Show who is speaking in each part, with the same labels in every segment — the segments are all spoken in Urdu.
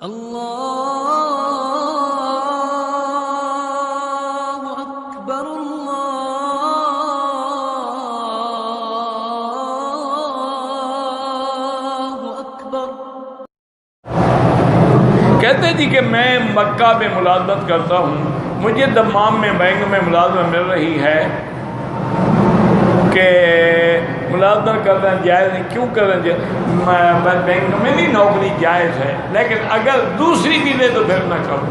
Speaker 1: اللہ اکبر اللہ اکبر۔
Speaker 2: کہتے جی کہ میں مکہ میں ملازمت کرتا ہوں، مجھے دمام میں بینک میں ملازمت مل رہی ہے کہ ملازمت کرنا جائز نہیں، کیوں کرنا جائز؟ بینک میں بھی نوکری جائز ہے، لیکن اگر دوسری ملے تو پھر نہ کرو،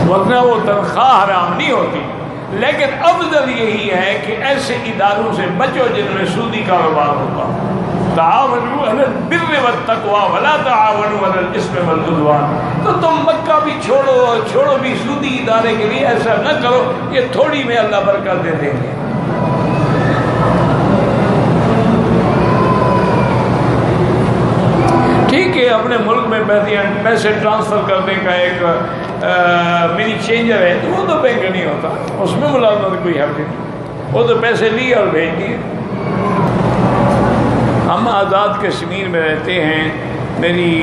Speaker 2: ورنہ وہ تنخواہ حرام نہیں ہوتی۔ لیکن افضل یہی ہے کہ ایسے اداروں سے بچو جن میں سودی کاروبار ہوتا۔ تعاونوا علی البر والتقوی ولا تعاونوا علی الاثم والعدوان۔ تو تم مکہ بھی چھوڑو بھی سودی ادارے کے لیے ایسا نہ کرو، یہ تھوڑی میں اللہ برکت دے دیں گے۔ ٹھیک ہے، اپنے ملک میں پیسے ٹرانسفر کرنے کا ایک منی چینجر ہے، تو وہ تو بینک نہیں ہوتا، اس میں ملازمت کوئی حق نہیں، وہ تو پیسے لیے اور بھیج دیے۔ ہم آزاد کشمیر میں رہتے ہیں، میری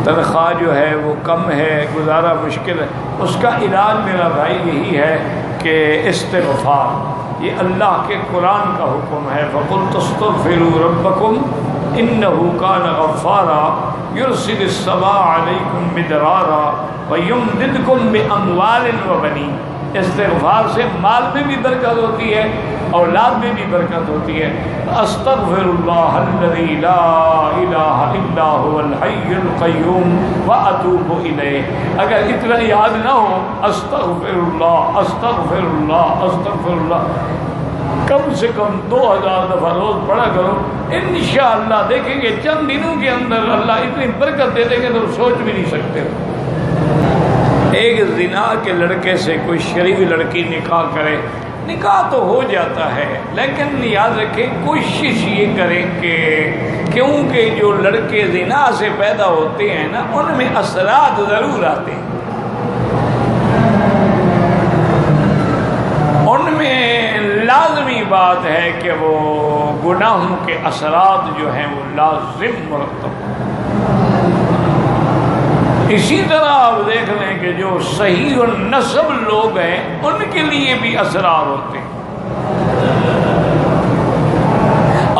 Speaker 2: تنخواہ جو ہے وہ کم ہے، گزارا مشکل ہے، اس کا علاج میرا بھائی یہی ہے کہ استغفار، یہ اللہ کے قرآن کا حکم ہے۔ فَقُلْتُ اسْتَغْفِرُوا رَبَّكُمْ إِنَّهُ كَانَ غَفَّارًا يُرْسِلِ السَّمَاءَ عَلَيْكُمْ مِدْرَارًا وَيُمْدِدْكُمْ بِأَمْوَالٍ وَبَنِينَ۔ استغفار سے مال میں بھی برکت ہوتی ہے، اولاد میں بھی برکت ہوتی ہے۔ استغفر اللہ الذی لا الہ الا هو الحی القیوم واتوب الیہ۔ اگر اتنا یاد نہ ہو استغفر اللہ استغفر اللہ استغفر اللہ، کم سے کم 2000 دفعہ روز پڑھا کرو، انشاءاللہ دیکھیں گے چند دنوں کے اندر اللہ اتنی برکت دے دیں گے تو سوچ بھی نہیں سکتے۔ ایک زنا کے لڑکے سے کوئی شریف لڑکی نکاح کرے، نکاح تو ہو جاتا ہے، لیکن یاد رکھیں کوشش یہ کریں کہ کیونکہ جو لڑکے زنا سے پیدا ہوتے ہیں نا، ان میں اثرات ضرور آتے ہیں، ان میں لازمی بات ہے کہ وہ گناہوں کے اثرات جو ہیں وہ لازم مرتب۔ اسی طرح آپ دیکھ لیں کہ جو صحیح النسب لوگ ہیں ان کے لیے بھی اثرات ہوتے ہیں،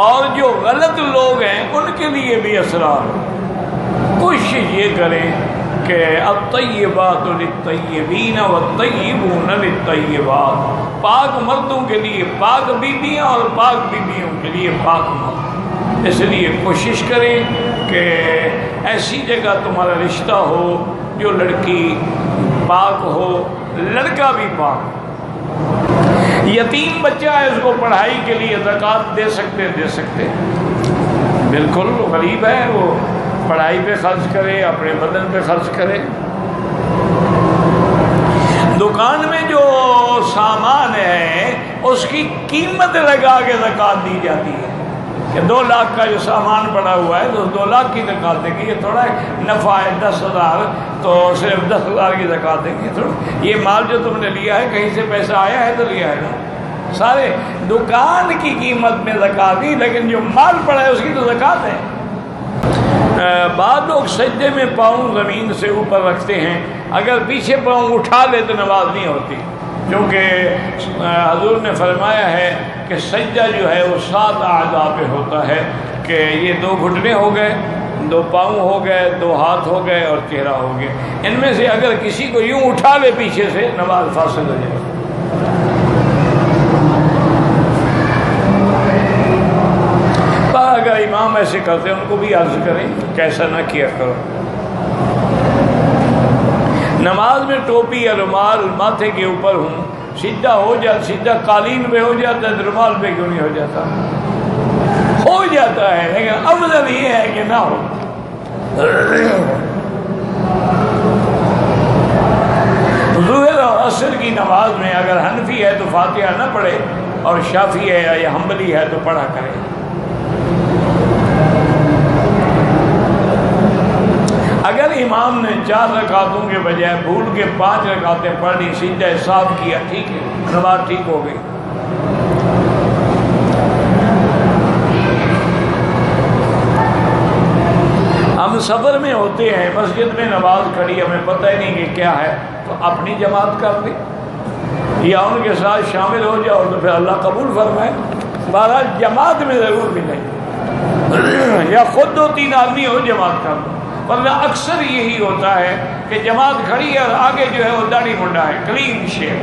Speaker 2: اور جو غلط لوگ ہیں ان کے لیے بھی اثرات ہوتے ہیں۔ کوشش یہ کریں کہ الطیبات للطیبین والطیبون للطیبات، پاک مردوں کے لیے پاک بیویاں اور پاک بیویوں کے لیے پاک مرد۔ اس لیے کوشش کریں کہ ایسی جگہ تمہارا رشتہ ہو جو لڑکی پاک ہو، لڑکا بھی پاک ہو۔ یتیم بچہ ہے، اس کو پڑھائی کے لیے زکوٰۃ دے سکتے بالکل، غریب ہے وہ پڑھائی پہ خرچ کرے، اپنے بدن پہ خرچ کرے۔ دکان میں جو سامان ہے اس کی قیمت لگا کے زکوٰۃ دی جاتی ہے کہ 2 لاکھ کا جو سامان پڑا ہوا ہے تو 2 لاکھ کی زکوٰۃ دیں گے، یہ تھوڑا نفع ہے 10,000 تو صرف 10,000 کی زکوٰۃ دیں گے تھوڑا۔ یہ مال جو تم نے لیا ہے کہیں سے پیسہ آیا ہے تو لیا ہے نا، سارے دکان کی قیمت میں زکوٰۃ نہیں، لیکن جو مال پڑا ہے اس کی تو زکوٰۃ ہے۔ بعض لوگ سجدے میں پاؤں زمین سے اوپر رکھتے ہیں، اگر پیچھے پاؤں اٹھا لے تو نماز نہیں ہوتی، کیونکہ حضور نے فرمایا ہے کہ سجدہ جو ہے وہ 7 اعضاء پہ ہوتا ہے، کہ یہ 2 گھٹنے ہو گئے، 2 پاؤں ہو گئے، 2 ہاتھ ہو گئے اور چہرہ ہو گئے، ان میں سے اگر کسی کو یوں اٹھا لے پیچھے سے نماز فاسد ہو جائے۔ اگر امام ایسے کرتے ہیں ان کو بھی عرض کریں کیسا نہ کیا کرو۔ نماز میں ٹوپی یا رومال ماتھے کے اوپر ہوں، سیدھا ہو جاتا، سیدھا قالین پہ ہو جاتا ہے، رومال پہ کیوں نہیں ہو جاتا؟ ہو جاتا ہے، لیکن افضل یہ ہے کہ نہ ہو۔ ظہر اور عصر کی نماز میں اگر حنفی ہے تو فاتحہ نہ پڑھے، اور شافعی ہے یا حنبلی ہے تو پڑھا کرے۔ اگر امام نے 4 رکعتوں کے بجائے بھول کے 5 رکعتیں پڑھ لی، سجدہ صاف کیا، ٹھیک ہے، نماز ٹھیک ہو گئی۔ ہم سفر میں ہوتے ہیں، مسجد میں نماز کھڑی، ہمیں پتہ ہی نہیں کہ کیا ہے، تو اپنی جماعت کر دیں یا ان کے ساتھ شامل ہو جاؤ تو پھر اللہ قبول فرمائے۔ بہرحال جماعت میں ضرور ملیں، یا خود 2-3 آدمی ہو جماعت کر دو، ورنہ اکثر یہی ہوتا ہے کہ جماعت کھڑی ہے اور آگے جو ہے وہ داڑھی منڈا ہے، کلین شیو۔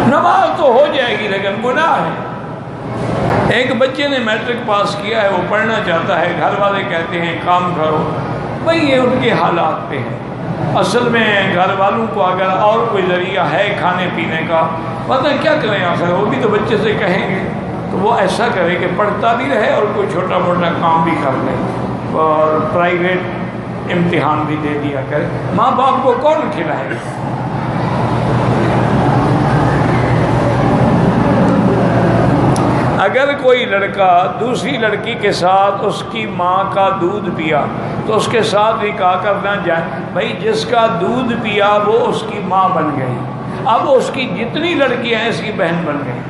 Speaker 2: نماز تو ہو جائے گی لیکن گناہ ہے۔ ایک بچے نے میٹرک پاس کیا ہے، وہ پڑھنا چاہتا ہے، گھر والے کہتے ہیں کام کرو، بھئی یہ ان کے حالات پہ ہے۔ اصل میں گھر والوں کو اگر اور کوئی ذریعہ ہے کھانے پینے کا، پتہ کیا کریں آخر، وہ بھی تو بچے سے کہیں گے، تو وہ ایسا کرے کہ پڑھتا بھی رہے اور کوئی چھوٹا موٹا کام بھی کر لے اور پرائیویٹ امتحان بھی دے دیا کرے۔ ماں باپ کو کون کھلائے گا؟ اگر کوئی لڑکا دوسری لڑکی کے ساتھ اس کی ماں کا دودھ پیا تو اس کے ساتھ نکاح کرنا جائے؟ بھائی جس کا دودھ پیا وہ اس کی ماں بن گئی، اب اس کی جتنی لڑکیاں ہیں اس کی بہن بن گئی۔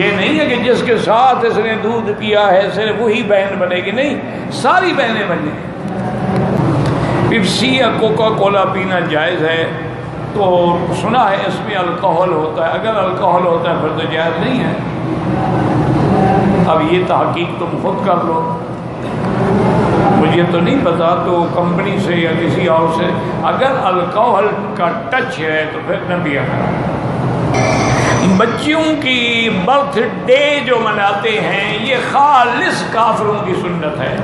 Speaker 2: یہ نہیں ہے کہ جس کے ساتھ اس نے دودھ پیا ہے صرف وہی بہن بنے گی، نہیں، ساری بہنیں بنے گی۔ پیپسی یا کوکا کولا پینا جائز ہے تو سنا ہے اس میں الکحل ہوتا ہے، اگر الکحل ہوتا ہے پھر تو جائز نہیں ہے۔ اب یہ تحقیق تم خود کر لو، مجھے تو نہیں پتا، تو کمپنی سے یا کسی اور سے اگر الکحل کا ٹچ ہے تو پھر نہ پیا کرو۔ بچیوں کی برتھ ڈے جو مناتے ہیں یہ خالص کافروں کی سنت ہے،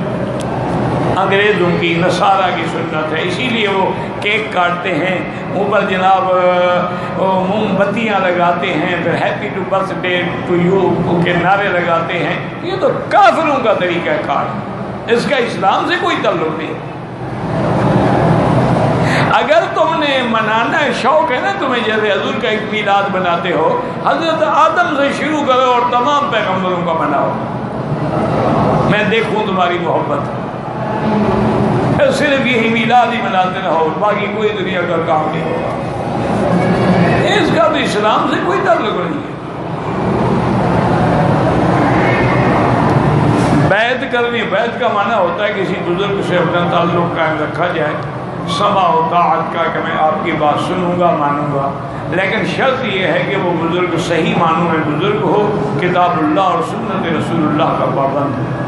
Speaker 2: انگریزوں کی، نصارہ کی سنت ہے، اسی لیے وہ کیک کاٹتے ہیں، اوپر جناب موم بتیاں لگاتے ہیں، پھر happy to birthday to you کے نعرے لگاتے ہیں۔ یہ تو کافروں کا طریقہ کار ہے، اس کا اسلام سے کوئی تعلق نہیں۔ اگر تم نے منانا ہے، شوق ہے نا تمہیں، جیسے حضور کا ایک میلاد مناتے ہو، حضرت آدم سے شروع کرو اور تمام پیغمبروں کا مناؤ، میں دیکھوں تمہاری محبت۔ صرف یہی میلاد ہی مناتے رہو، باقی کوئی دنیا کا کام نہیں ہوگا، اس کا تو اسلام سے کوئی تعلق نہیں ہے۔ بیعت کرنی، بیعت کا معنی ہوتا ہے کسی بزرگ سے اپنا تعلق قائم رکھا جائے، سماع و طاعت کا، کہ میں آپ کی بات سنوں گا، مانوں گا، لیکن شرط یہ ہے کہ وہ بزرگ صحیح معنوں میں بزرگ ہو، کتاب اللہ اور سنت رسول اللہ کا پابند ہو۔